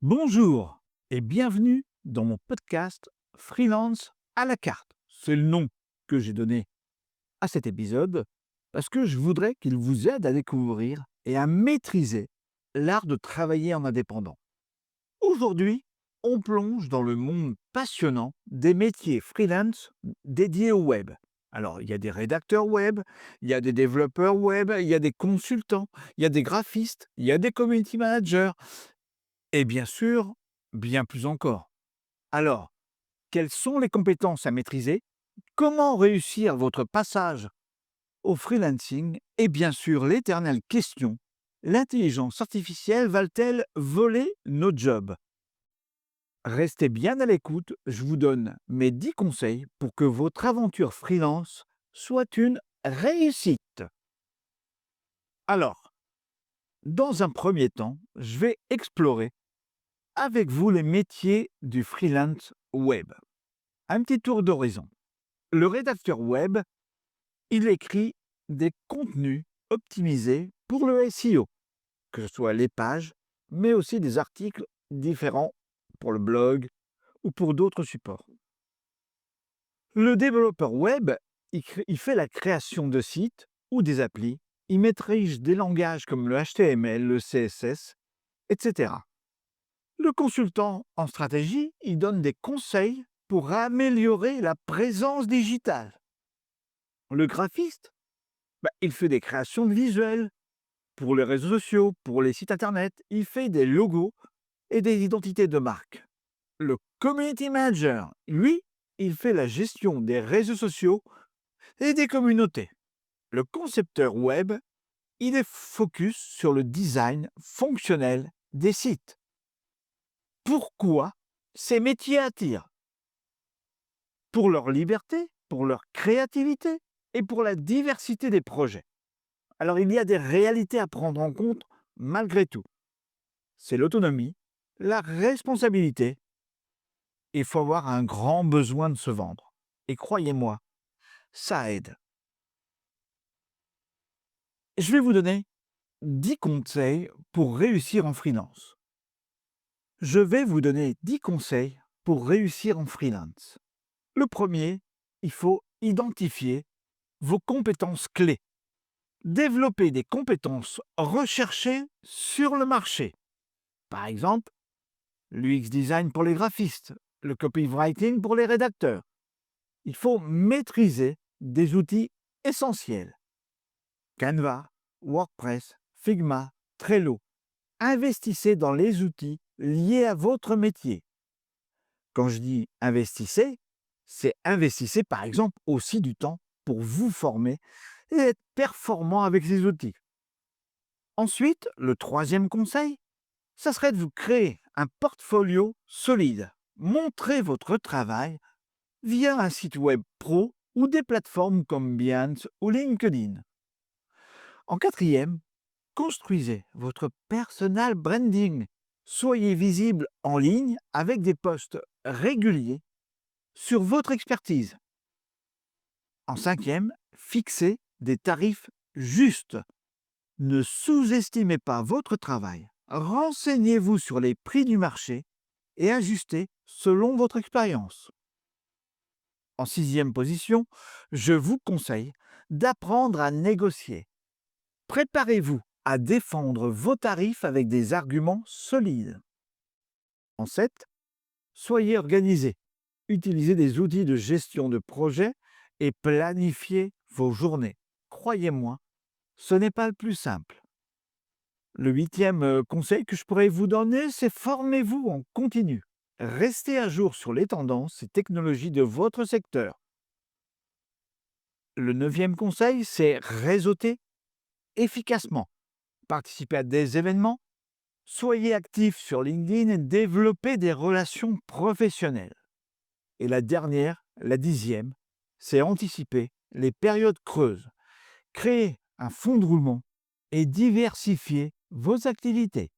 Bonjour et bienvenue dans mon podcast Freelance à la carte. C'est le nom que j'ai donné à cet épisode parce que je voudrais qu'il vous aide à découvrir et à maîtriser l'art de travailler en indépendant. Aujourd'hui, on plonge dans le monde passionnant des métiers freelance dédiés au web. Alors, il y a des rédacteurs web, il y a des développeurs web, il y a des consultants, il y a des graphistes, il y a des community managers, et bien sûr, bien plus encore. Alors, quelles sont les compétences à maîtriser? Comment réussir votre passage au freelancing? Et bien sûr, l'éternelle question, l'intelligence artificielle va-t-elle voler nos jobs? Restez bien à l'écoute, je vous donne mes 10 conseils pour que votre aventure freelance soit une réussite. Alors, dans un premier temps, je vais explorer avec vous les métiers du freelance web. Un petit tour d'horizon. Le rédacteur web, il écrit des contenus optimisés pour le SEO, que ce soit les pages, mais aussi des articles différents pour le blog ou pour d'autres supports. Le développeur web, il fait la création de sites ou des applis, il maîtrise des langages comme le HTML, le CSS, etc. Le consultant en stratégie, il donne des conseils pour améliorer la présence digitale. Le graphiste, il fait des créations de visuels pour les réseaux sociaux, pour les sites internet. Il fait des logos et des identités de marque. Le community manager, lui, il fait la gestion des réseaux sociaux et des communautés. Le concepteur web, il est focus sur le design fonctionnel des sites. Pourquoi ces métiers attirent? Pour leur liberté, pour leur créativité et pour la diversité des projets. Alors il y a des réalités à prendre en compte malgré tout. C'est l'autonomie, la responsabilité. Il faut avoir un grand besoin de se vendre. Et croyez-moi, ça aide. Je vais vous donner 10 conseils pour réussir en freelance. Je vais vous donner 10 conseils pour réussir en freelance. Le premier, il faut identifier vos compétences clés. Développer des compétences recherchées sur le marché. Par exemple, l'UX design pour les graphistes, le copywriting pour les rédacteurs. Il faut maîtriser des outils essentiels. Canva, WordPress, Figma, Trello. Investissez dans les outils liés à votre métier. Quand je dis investissez, c'est investissez par exemple aussi du temps pour vous former et être performant avec ces outils. Ensuite, le troisième conseil, ça serait de vous créer un portfolio solide. Montrez votre travail via un site web pro ou des plateformes comme Behance ou LinkedIn. En quatrième, construisez votre personal branding. Soyez visible en ligne avec des posts réguliers sur votre expertise. En cinquième, fixez des tarifs justes. Ne sous-estimez pas votre travail. Renseignez-vous sur les prix du marché et ajustez selon votre expérience. En sixième position, je vous conseille d'apprendre à négocier. Préparez-vous à défendre vos tarifs avec des arguments solides. En 7, soyez organisé. Utilisez des outils de gestion de projet et planifiez vos journées. Croyez-moi, ce n'est pas le plus simple. Le huitième conseil que je pourrais vous donner, c'est formez-vous en continu. Restez à jour sur les tendances et technologies de votre secteur. Le neuvième conseil, c'est réseauter efficacement. Participez à des événements, soyez actif sur LinkedIn et développez des relations professionnelles. Et la dernière, la dixième, c'est anticiper les périodes creuses. Créez un fonds de roulement et diversifiez vos activités.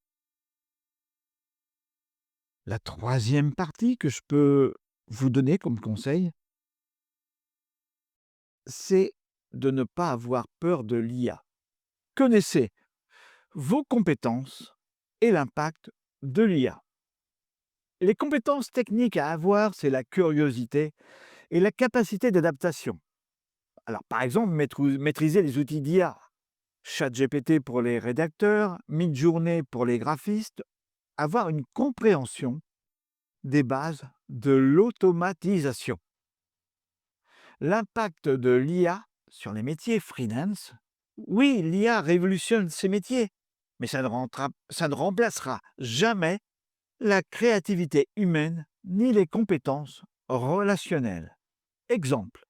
La troisième partie que je peux vous donner comme conseil, c'est de ne pas avoir peur de l'IA. Connaissez vos compétences et l'impact de l'IA. Les compétences techniques à avoir, c'est la curiosité et la capacité d'adaptation. Alors, par exemple, maîtriser les outils d'IA, ChatGPT pour les rédacteurs, Midjourney pour les graphistes, avoir une compréhension des bases de l'automatisation. L'impact de l'IA sur les métiers freelance. Oui, l'IA révolutionne ces métiers, mais ça ne remplacera jamais la créativité humaine ni les compétences relationnelles. Exemple,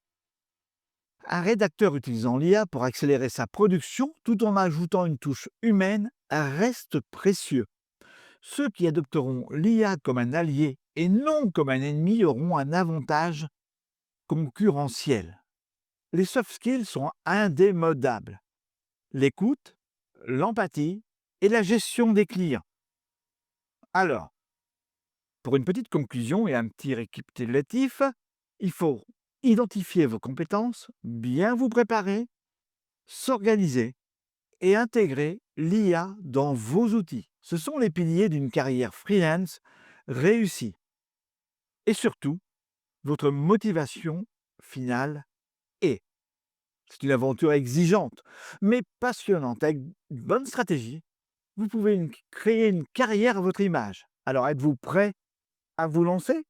un rédacteur utilisant l'IA pour accélérer sa production tout en ajoutant une touche humaine reste précieux. Ceux qui adopteront l'IA comme un allié et non comme un ennemi auront un avantage concurrentiel. Les soft skills sont indémodables. L'écoute, l'empathie et la gestion des clients. Alors, pour une petite conclusion et un petit récapitulatif, il faut identifier vos compétences, bien vous préparer, s'organiser et intégrer l'IA dans vos outils. Ce sont les piliers d'une carrière freelance réussie. Et surtout, votre motivation finale est. C'est une aventure exigeante, mais passionnante. Avec une bonne stratégie, vous pouvez créer une carrière à votre image. Alors êtes-vous prêt à vous lancer?